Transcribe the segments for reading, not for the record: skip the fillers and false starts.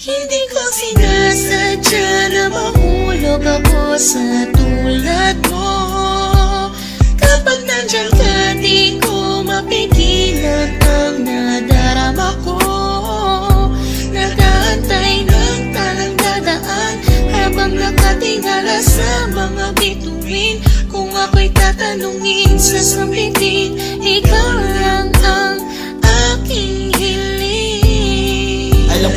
Hindi ko sinasadya na mahulog ako sa tulad mo. Kapag nandiyan ka, di ko mapigilan ang nadarama ko. Nag-aantay ng talang dadaan habang nakatingala sa mga bituin. Kung ako'y tatanungin, sasabihin, ikaw lang ang aking hiling. Alam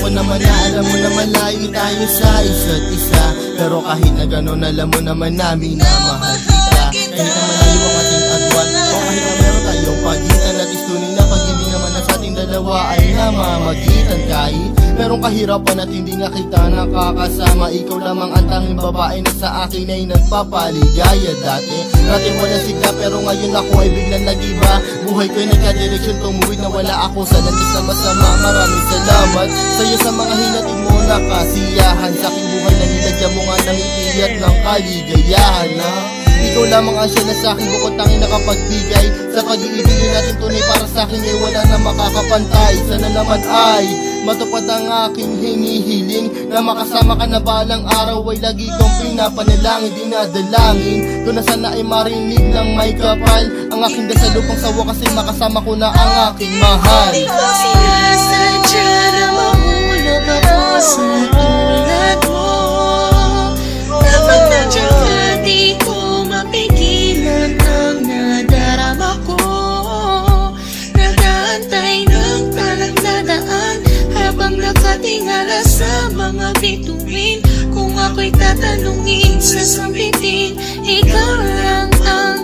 mo naman layo tayo sa isa't isa, pero kahit na gano'n alam mo naman namin na mahal kita. Kahit na malayo ang ating agwan, o kahit na meron tayong pagitan, at istunin na pag-ibig naman na sa ating dalawa ay namamagitan. Kahit merong kahirapan at hindi na kita nakakasama, ikaw lamang ang tanging babae na sa akin ay nagpapaligaya. Dati wala sigla, pero ngayon ako ay biglang nag-iba. Buhay ko'y nagka-direksyon, tumuwid na wala ako sa landas na masama. Maraming salamat sa'yo sa mga hinatid mo na kasiyahan. Sa aking buhay na nilagyan mo nga ng ngiti at ng kaligayahan, ha? Ikaw lamang ang siya na sa'kin, bukod tanging nakapagbigay sa pag-iibigin natin tunay. Para sa'kin ay wala na makakapantay. Sana naman ay matupad ang aking hinihiling, na makasama ka na balang araw ay lagi kong pinapanalangin. Dinadalangin ko na sana ay marinig ng may kapal ang aking dasal upang sa wakas ay makasama ko na ang aking mahal. Hindi ko sinasadya na mahulog ako sa tulad mo. Kapag nandiyan ka, di ko mapigilan ang nadarama ko. Nag-aantay ng talang dadaan habang nakatingala sa mga bituin. Kung ako'y tatanungin, sasabihin, ikaw lang ang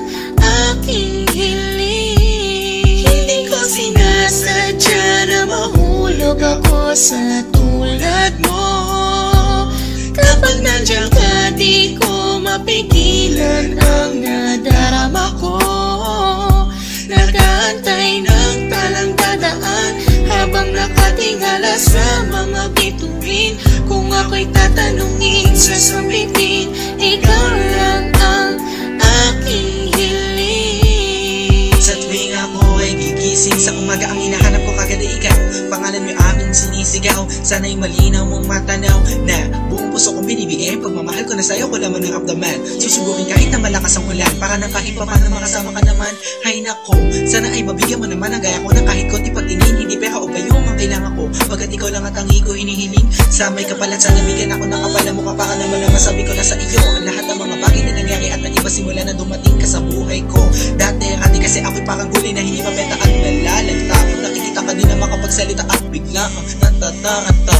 aking hiling. Hindi ko sinasadya na mahulog ako sa tulad mo. Kapag nandiyan ka, di ko mapigilan ang nadarama ko. Nag-aantay ng talang dadaan habang nakatingala sa mga bituin. Kung ako'y tatanungin, sasabihin, ikaw lang ang aking hiling. Sa tuwing ako ay gigising sa umaga, ang hinahanap ko kagad ay ikaw. Pangalan mo aming sinisigaw, sana'y malinaw mong matanaw na buong puso kong binibigay. Pagmamahal ko na sa'yo, ko naman ng abdaman. Susubukin kahit na malakas ang ulan, para nang kahit pa paano makasama ka naman. Hay nako, sana ay mabigyan mo naman ang gaya ko ng kahit konti pagtingin. Hindi pera o gayong ang kailangan ko, pagkat ikaw lang at ang ko hinihiling. Sa may kapalat, sana bigyan ako ng kapala mo. Para naman ang masabi ko na sa iyo ang lahat ng mga bagay na nangyari at nag-iba simula na dumating ka sa buhay ko. Dati kasi ako'y parang gulay na hindi mabenta at nalalagta. Nakikita ka din na makapagsalita at bigla natatata.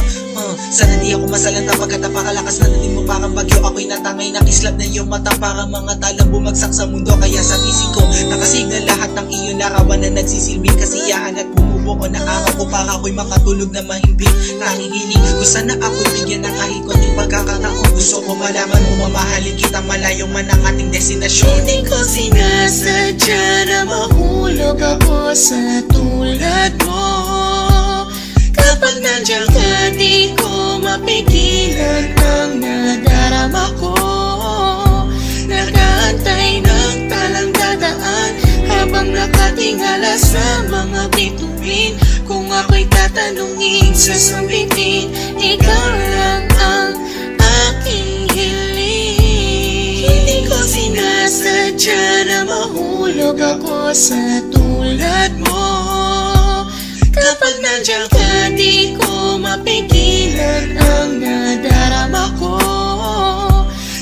Sana di ako masalanta pagkat napakalakas na dating mo parang bagyo. Ako'y natangay na kislap na iyong mata, parang mga talang bumagsak sa mundo. Kaya sa isip ko nakasignal lahat ng iyong larawan na nagsisilbing kasiyahan at bumubuo na araw ko para ako'y makatulog na mahimbing. Nanginginig ko sana ako'y bigyan ng kahit konting pagkakataon. Gusto ko malaman mo mamahalin kita malayo man ang ating destinasyon. Hindi ko sinasadya na mahulog ako sa tulad mo. Kapag nandiyan ka, di ko mapigilan ang nadarama ko. Nag-aantay ng talang dadaan habang nakatingala sa mga bituin. Kung ako'y tatanungin, sasabihin, ikaw lang ang aking hiling. Hindi ko sinasadya na mahulog ako sa tulad mo. Kapag nandiyan ka, di ko mapigilan ang nadarama ko.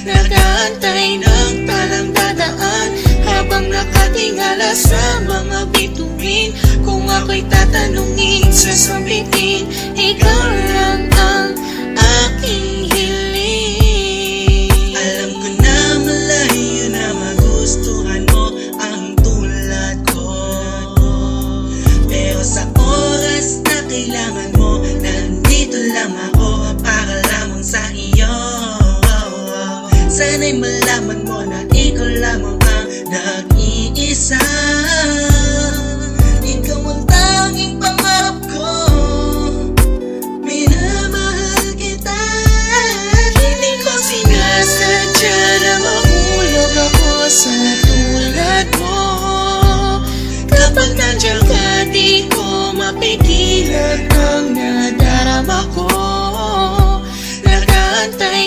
Nag-aantay ng talang dadaan habang nakatingala sa mga bituin. Kung ako'y tatanungin, sasabihin, ikaw lang ang aking hiling. Alam ko na malayo na magustuhan mo ang tulad ko, pero sa oras na kailangan mo, nandito lang ako para lamang sa iyo. Sana'y malaman mo na ikaw lamang ang nag-iisa. Ikaw ang tanging pangarap ko, minamahal kita. Hindi ko sinasadya na mahulog ako sa tulad mo. Kapag nandiyan ka, di ko mapigilan ang nadarama ko. pantay.